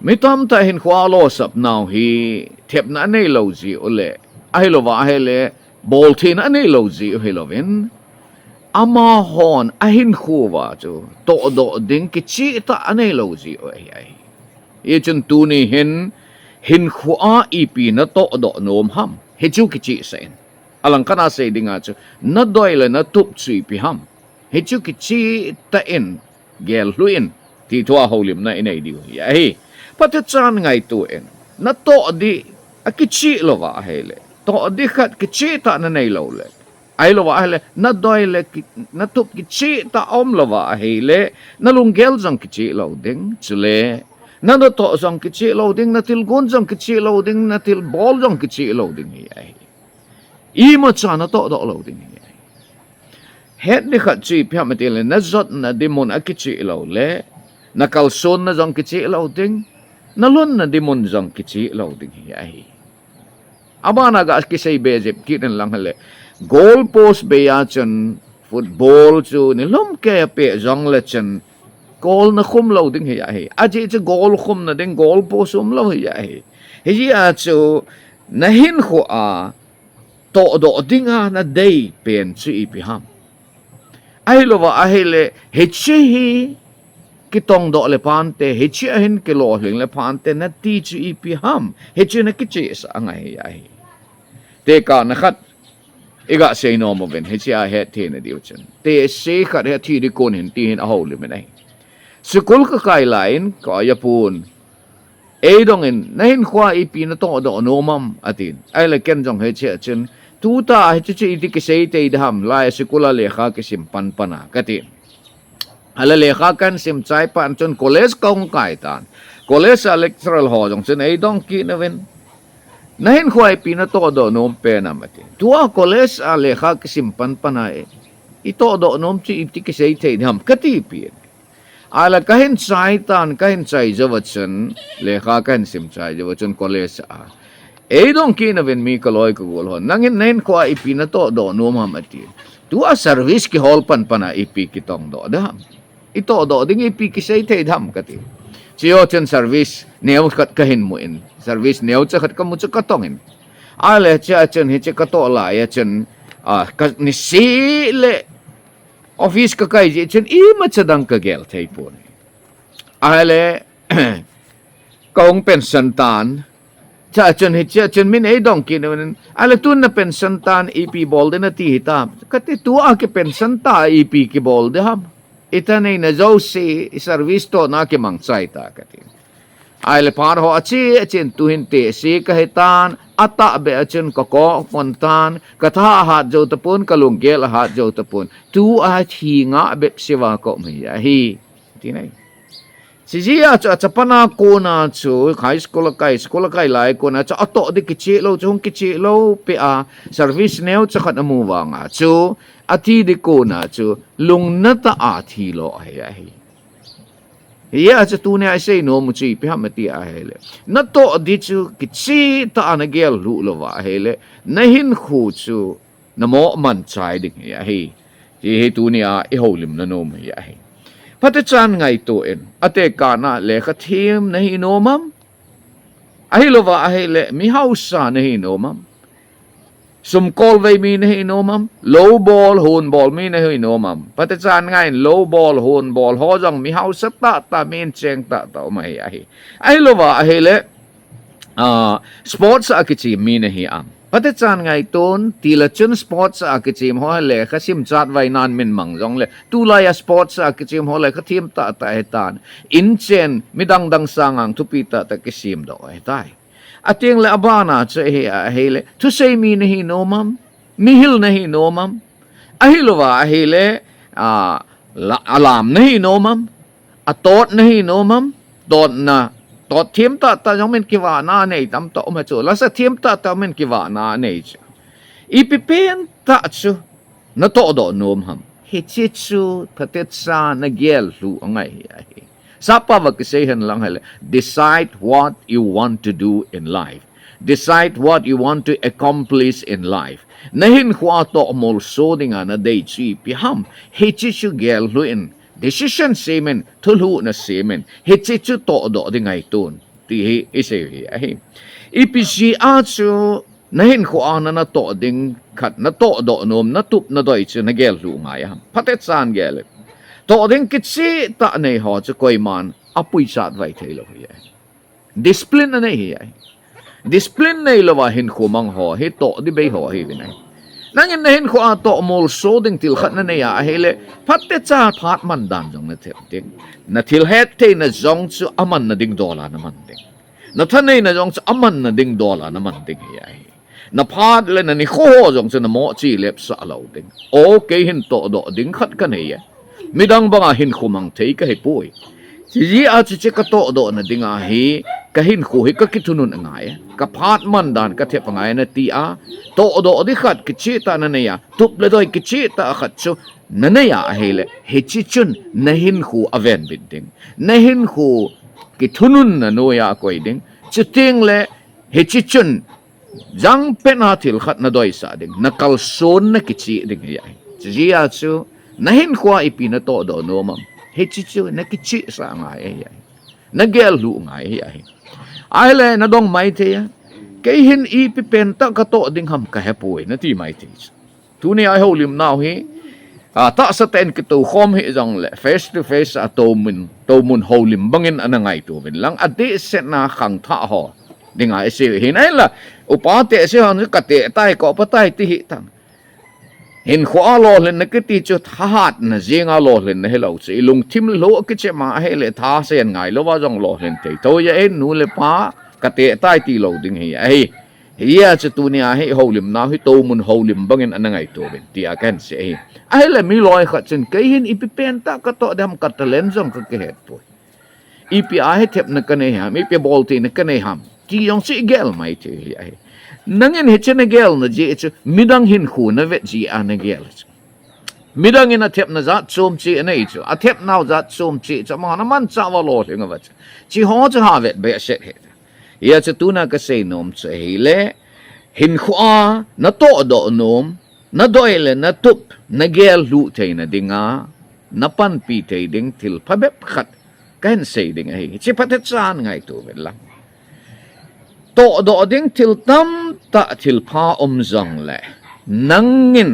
mi tom ta hin khwa lo sap now hi thep na nei lo ji ole ai lo wa hele bol thin anei lo ji he lovin ama hon a hin khuwa chu to do ding ki chi ta anei lo ji oi ai ye chun tu ni hin khua ipi na to do nom ham Hichu Kichehsah alang kana say dinga chu na doile na tup chui pi ham Hichu Kichehsah in gel luin ti thua holim na inay diu ai pati chan ngai tu en na to di a kichi lo wa hele to di khat Kichehsah na nei lo le ai lo wa hele na doile na tup Kichehsah om lo wa hele na lunggel jang Kichehsah lo ding chule na no to jang Kichehsah lo ding na til gun jang Kichehsah lo ding na til bol jang Kichehsah lo ding ai i mo cha na to do lo ding ai het ni khat chi phya ma til na zot na dimon a Kichehsah lo le na kalson na jang Kichehsah lo ding na lon na dimon jang Kichehsah lo ding ai abana ga kisay bezep kitan lang hale goal post be ya chen football chu ni lom ke pe jong le chen goal na khum lo ding hi ai aji che goal khum na ding goal post um lo hi ai hi a chu na hin kho a to do ding a na dei pen chi pi ham ai lo wa a hele he chi hi ki tong do le pan te he chi hin ke lo hling le pan te na ti chi pi ham he chi na Kichehsah angai ai te ka na khat iga say no mo ben he chi a he the na diu chen te se khat he thi di kon hin ti hin a ho le me nai sikul ka kai lain ko ya pun e dong in na hin khwa ipi na to do no mam atin ai le ken jong he che chen tu ta he chi ti ke sei te dham lai sikula le kha ke sim pan pana ka ti ala le kha kan sim chai pan chon college kong kai tan college electoral ho jong chen e dong ki na ven na hin khwa ipi na to do no pe na mati tua college a le kha ke sim pan pana e i to do nom chi ti ke sei te dham ka ti pi ala kahin chai tan kahin chai jawachan lekha kan sim chai jawachan college a e dong ki na ven mi kaloi ko gol hon nangin nen ko ipi na to do no ma mati tu a service ki hol pan pana ipi ki tong do dam ito do ding ipi ki sei the dham kati chio chen service neu khat kahin mo in service neu cha khat ka mu cha ka tong in ale cha chen hi cha ka to la ya chen ka ni si le office ka kai je chen i ma chadang ka gel thei pon ale kong pension tan cha chen hi cha chen min ei dong kin ale tun na pension tan ep bol de na ti hita kati tu a ke pension ta ep ki bol de ham ita nei na zo si service to na ke mang chai ta kati ale par ho achi chen tu hin te si ka hitan ata be achen ko ko fontan katha ha jo tapun kalung gel ha jo tapun tu a thi nga be siwa ko mi ya hi ti nai si ji a cha pana ko na chu high school kai lai ko na cha ato de Kichehsah lo chung Kichehsah lo pe a service neu cha khat amu wa nga chu ati de ko na chu lung na ta a thi lo ya hi ya cha tu ne ai sei no mu chi pe hamati a hele na to di chu Kichehsah ana gel lu lo wa hele na hin khu chu na mo man chai ding ya hi ji he tu ne a e holim na no mu ya hi pati chan ngai to en ate ka na le kha thim na hi no mam a hi lo wa a hele mi hausa na hi no mam sum kol vei mi na hi no mam low ball hun ball mi na hi no mam pati chan ngai low ball hun ball ho jong mi hau sa ta min cheng ta mai ai lo wa ai le sports a kichi mi na hi am pati chan ngai ton tila chun sports a kichi ho le kha sim chat vai nan min mang jong le tu la ya sports a kichi ho le kha thim ta hetan in chen midang dang sangang tu pi ta kisim do hetai ating le abana che he le tu sei mi na hi no mam mi hil na hi no mam ahilwa ahile alam na hi no mam atot na hi no mam dot na tot thiam ta jong men ki wa na nei tam to ma chu la sa thiam ta men ki wa na nei chu ipipen ta chu na to do nom ham he chi chu patet sa na gel lu angai ai sapa wa kisay han lang hele decide what you want to do in life, decide what you want to accomplish in life nahin khwa to mol so dinga na dei chi pi ham he chi chu gel lu in decision semen thulu na semen he chi chu to do dingai tun ti hi ise hi ai ipc a chu na hin khu an na to ding khat na to do nom na tup na doi chu na gel lu ngai ham phatet san gel to ding kitsi ta nei ho chu koi man apui chat vai thei lo hi discipline na nei hi discipline nei lo wa hin khu mang ho hi to di bei ho hi vinai nangin na hin khu a to mol so ding til khat na nei a hele phatet cha phat man dan jong na thep ding na til het te na jong chu aman na ding dola na man ding na thanei na jong chu aman na ding dola na man ding hi ai na phat le na ni kho jong chu na mo chi lep sa lo ding o ke hin to do ding khat ka nei ya midang banga hin khu mang thei ka he pui ji a chi ka to do na dinga hi ka hin khu hi ka kitunun ngai ka phat man dan ka thep ngai na ti a to do di khat ki chi ta na ne ya tup le doi ki chi ta khat chu na ne ya hele he chi chun na hin khu aven bit ding na hin khu ki thunun na no ya koi ding chu ting le he chi chun jang pe na thil khat na doi sa ding na kal son na ki chi ding ya ji a chu na hin khu a ipi na to do no mam he chi chu na ki chi sa ngai ya na gel lu ngai ya ai le na dong mai the ya ke hin i pi pen ta ka to ding ham ka he pui na ti mai the tu ni ai ho lim now hi ta sa ten ki tu khom hi jong le face to face a to mun ho lim bangin ana ngai tu bin lang ade se na khang tha ho ding ai se hi nai la upa te se han ka te tai ko pa tai ti hi tang hin khwa lo len na ki ti chu thahat na jinga lo len na hello chi lung thim lo ki che ma he le tha sen ngai lo wa jong lo len te to ya en nu le pa ka te tai ti lo ding hi ai hiya chu tu ni a he ho lim na hi to mun ho lim bangin ana ngai to ben ti a kan se hi ai le mi loi khat chen ke hin ipi pen ta ka to dam ka talen jong ka ke het tu ipi a he thep na ka ne ham ipi bol ti na ka ne ham ti yong si gel mai ti hi ai nangin he chen gel na ji chu midang hin khu na vet ji an gel midang in a thep na za chom chi nei chu a thep now za chom chi cha ma na man cha wa lo thing wa chi ho cha ha vet be set he ya chu tu na ka sei nom che hi le hin khu a na to do nom na doi le na tup na gel lu thei na dinga na pan pi thei ding til pha bep khat kan sei ding ai chi phatet chan ngai tu vel lang to do ding til tam ta til pha zong le nangin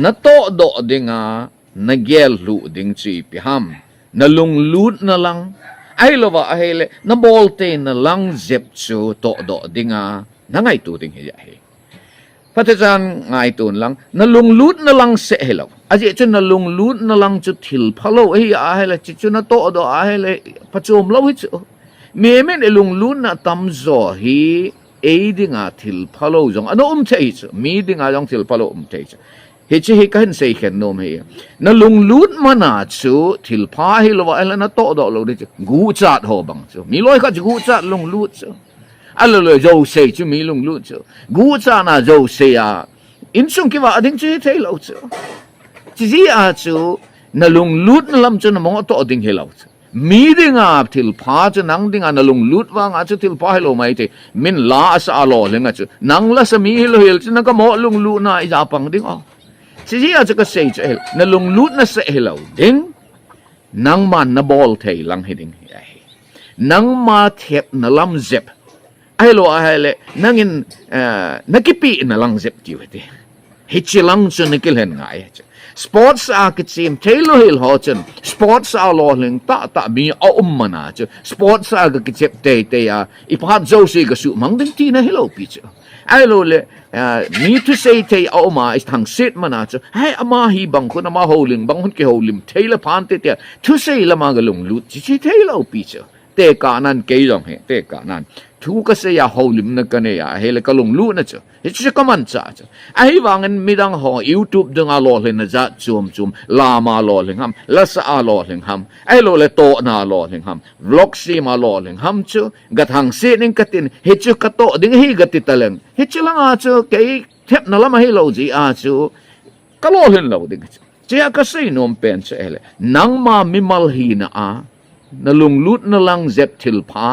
na to do dinga na gel lu ding chi pi ham na lung lut na lang ai lo wa hele na bol te na lang zep chu to do dinga na ngai tu ding hi ai phatejan ngai tun lang na lung lut na lang se hello aje chu na lung lut na lang chu til phalo ai a hele chu na to do a hele pachom lo hi chu me men elung lun na tam zo hi e dinga thil phalo jong ano thei chu mi dinga jong thil phalo thei chu he chi he kan sei khen nom he na lung lut mana chu thil pha hi lo wa na to do lo de gu chat ho bang chu mi loi kha gu chat lung lut chu alo lo zo sei chu mi lung lut chu gu cha na zo sei a in chung ki wa ding chi thei lo chu chi ji a chu na lung lut na lam chu na mo to ding he lo chu mi dinga til pha chu nang dinga na lung lut wa nga chu til pha hello mai te min la sa lo lenga chu nang la sa mi hello hel chu na ka mo lung lu na i ja pang ding o chi ji a chu ka sei chu na lung lut na se hello ding nang man na bol thei lang he ding ai nang ma thep na lam zep ai lo ai le nangin nakipi na lang zep ti wete hi chi lang chu nikil hen ngai sports a kitsim tailo hil hochen sports a lo ling ta mi a mana chu sports a ga kitep te ya iphat zo si ga su mang ding ti na hello pi chu ai lo le mi to say te a ma is thang sit mana chu hai ama hi bang ko na ma holing bang hun ke holim taila phan te to say la ma ga lung lut chi tailo pi chu te ka nan ke jong he te ka nan thu ka se ya holim na ka ne ya hele ka lung lu na chu hi chi ka man cha chu ai wangan midang ho youtube dang a lo len na za chum la ma lo len ham la sa a lo len ham ai lo le to na lo len ham vlog si ma lo len ham chu gat hang se ning ka tin hi chu ka to ding hi ga ti taleng hi chi lang a chu ke thep na lama hi lo ji a chu ka lo len lo ding chi a ka sei nom pen che hele nang ma mi mal hi na a na lung lut na lang zep til pha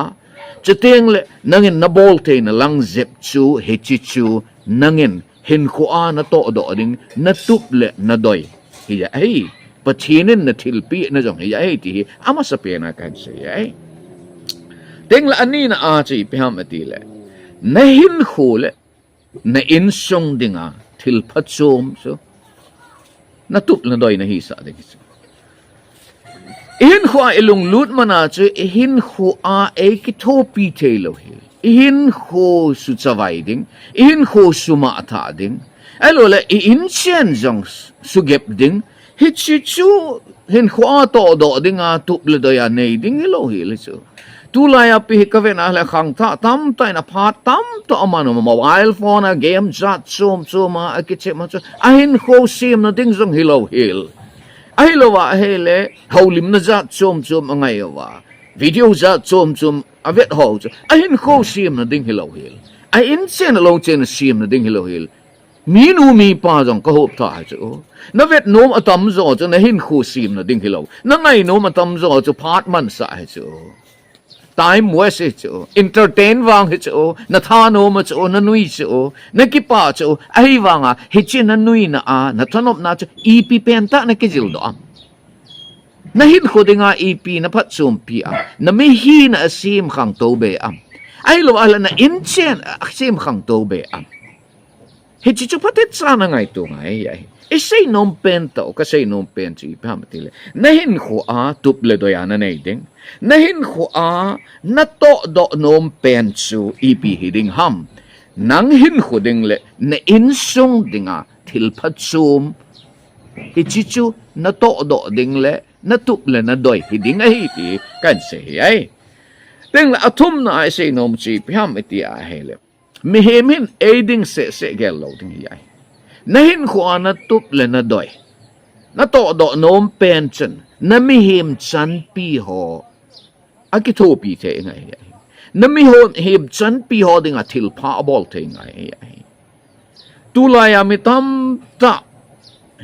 cheteng le nangin na bol te na lang zep chu he chi chu nangin hin khu a na to do ding na tup le na doi hi ya ai pachinin na thil pi na jong hi ya ai ti ama sa pe na kan se ai tiếng là anh na a chỉ pham ati le na hin khu le na in song dinga thil phat chom so na tup na doi na hi sa de ki hin khwa ilung lut mana chu hin khu a e ki thopi thelo hi hin khu su chawai ding hin khu su ma tha ding alo le in chen jong su gep ding hichu hin khwa to do ding a tup le do ya nei ding lo hi le chu tu la ya pi ka ven a le khang tha tam tai na pha tam to amano mobile phone a game chat chom choma a ki che ma chu a hin khu sim na ding jong hi lo hil ai lo wa hele holim na za chom chom angai wa video za chom chom avet ho a hin kho sim na ding hilo hil a in chen lo chen sim na ding hilo hil mi nu mi pa jong ka hop tha chu na vet nom atam zo chu na hin kho sim na ding hilo na ngai nom atam zo chu phat man sa chu time waste chu entertain wang chu na tha nom chu na nui chu na ki pa chu ai wanga hi chin na nui na a na thanop na chu ep penta na ki jil do am na hin khodinga ep na phat chum pi am na mi hi na asim khang to be am ai lo ala na in chen asim khang to be am hi chi chu phatet sa na ngai to ngai ai e sei nom pen to ka sei nom pen chi pham ti le na hin kho a tup le do ya na nei ding na hin kho a na to do nom pen chu ep hiding ham nang hin kho ding le na in sung dinga thil phat chum hi chi chu na to do ding le na tup le na doi hiding ai ti kan se ai teng la athum na ai sei nom chi pham ti a hele mi hemin aiding se gel lo ding ai na hin kho na tup le na doi na to do nom pen chen na mi him chan pi ho a ki tho pi the ngai na mi ho him chan pi ho ding a thil pha bol the ngai tu la ya mi tam ta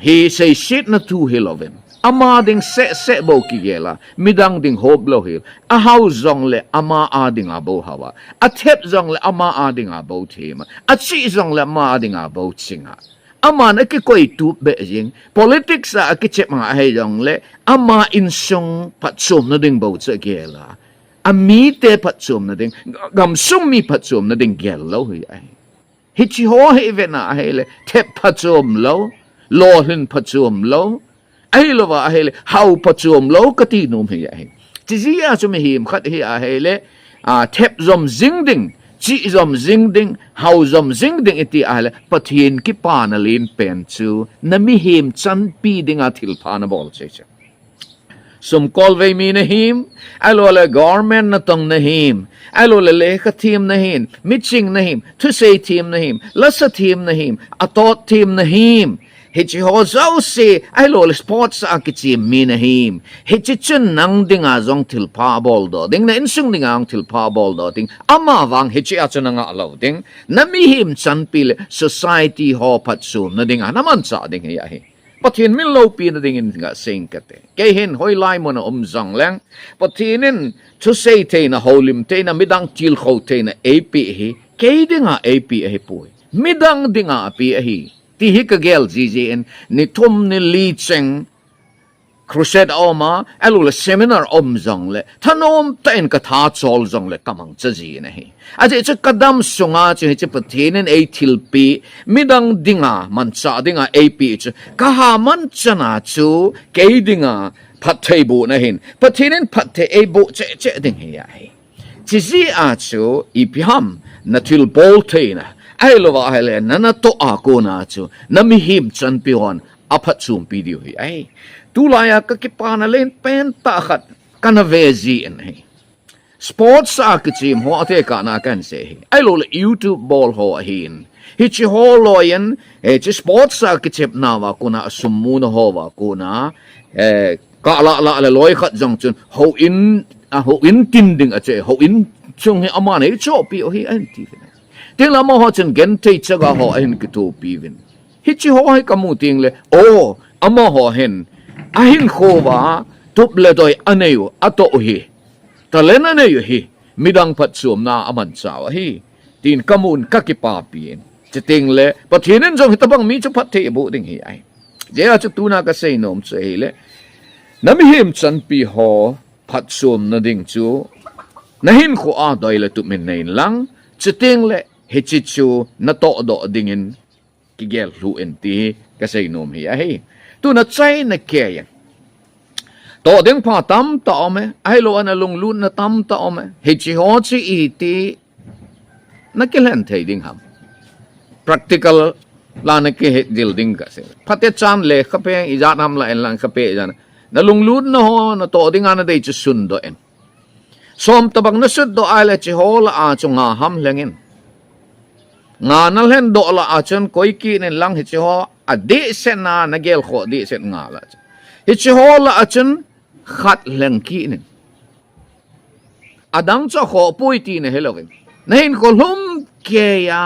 he say shit na tu hilovem ama ding se bo ki gela midang ding hob lo hil a hau zong le ama a ding a bo hawa a thep zong le ama a ding a bo thema a chi zong le ma ding a bo chinga ama na ki koi tu be jing politics a ki che ma hai jong le ama in song pat som na ding bo che gela a mi te pat som na ding gam sum mi pat som na ding gel lo hi ai hi chi ho he ve na he le thep pat som lo lo hin pat som lo ai lo wa he le how pat som lo ka ti nom hi ai chi ji a chu me him khat hi a he le a thep zom zing ding chi zom zing ding how zom zing ding iti ale pathin ki panalin pen chu na mi him chan pi ding a thil phana bol che che sum kol ve mi na him alo le government na tong na him alo le lekha team na hin miching na him to say team na him lasa team na him atot team na him hichi ho zau se ai lo le sports a kichi mi na him hichi chun nang ding a zong thil pha bol do ding na insung ding ang thil pha bol do ding ama wang hichi a chun nga lo ding na mi him chan pil society ho phat sum na ding a naman cha ding ya hi pathin min lo pi na ding in nga sing kate ke hin hoi lai mo na zong lang pathinin to say te na holim te na midang til kho te na ap hi ke ding a ap hi pui midang ding a pi hi ti hi ka gel GGN ni thum ni li cheng crusade oma alula seminar zong le thanom ten ka tha chol zong le kamang cha ji na hi aje cha kadam sunga che che pathinen ei thilpi midang dinga man cha dinga ap chu ka ha man chana chu ke dinga phathei bu na hin pathinen phathe ei bu che ding hi ya hi chi ji a chu ipiham na thil bol theina ai lo wa hele nana to a ko na chu nami him chan pion aphat chum pi di hi ai tu la ya ka ki pa na len pen ta khat kana ve ji en hi sports a ki chim ho ate ka na kan se hi ai lo le youtube ball ho hin hi chi ho lo yen e chi sports a ki chep na wa ko na sum mu na ho wa ko na ka la le loi khat jong chun ho in tin ding a che ho in chung he ama ne cho pi o hi an ti tiếng là mà họ chân gen thấy chắc là họ hen cái tổ pivin hít chỉ họ hay kamu tiếng le ô ama họ hen ahin khova tup le doi aneyo ato hi ta len aneyo hi midang phat suam na aman chaw hi tin kamun kakipa pin chiting le pathinen jong hitabang mi chu phat the bu ding hi ai je a chu tu na ka sei nom che le nami him chan pi ho phat suam na ding chu na Hinkho doi le tu min nein lang chuting le Hichu Natohdoh dingin kigel lu enti kasay nom hi ai tu na chai na kaya to ding pa tam ta ome ai lo an along lu na tam ta ome Hichi ho chi iti na kilen thei ding ham practical la na ke het dil ding ka se phate chan le khape izat ham la en lang khape jan na lung lu na ho na to ding ana dei chu sun do en som tabang na sud do ai le chi ho la a chu nga ham lengin nga nal hen do la a chun koi ki nen lang hi chi ho a de sen na na gel kho de sen nga la hi chi ho la a chun khat leng ki nen adang cho kho pui ti ne helogin na hin ko lum ke ya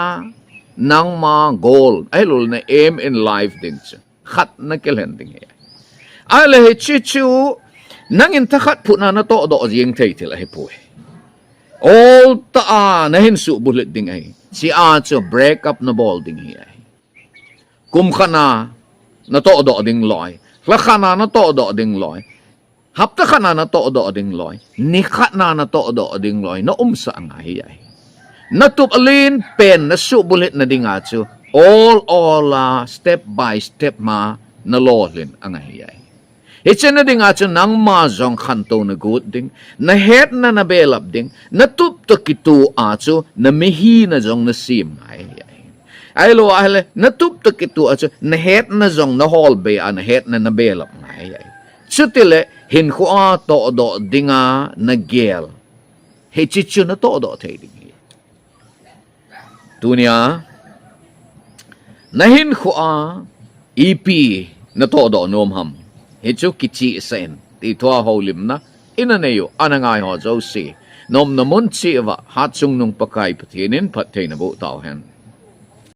nang ma goal ai lul na aim in life din cha khat na kelen ding he ai le hi chi chu nang in ta khat phu na na to do jing thei thil ai pui all ta na hin su bullet ding ai si a cho break up na ball ding hi ai kum khana na to do ding loi la khana na to do ding loi hap ta khana na to do ding loi ni khana na to do ding loi na sa nga hi ai na tup alin pen na su bullet na ding a chu all step by step ma na lolin anga hi ai Ichen na ding acho nang ma zong khanto na good ding na het na belap ding na tup to kitu acho na mehi na zong na sim ai lo ale na tup to kitu acho na het na zong na hol be an het na belap ai chutile Hinkho to do dinga na gel he chichu na to do thei ding tunia na Hinkho ep na to do nom ham Hichu Kichehsah ti thua holim na inaneyo anangai ho zo si nom na mun chi wa hat chung nung pakai pathinin phat thein na bu tau hen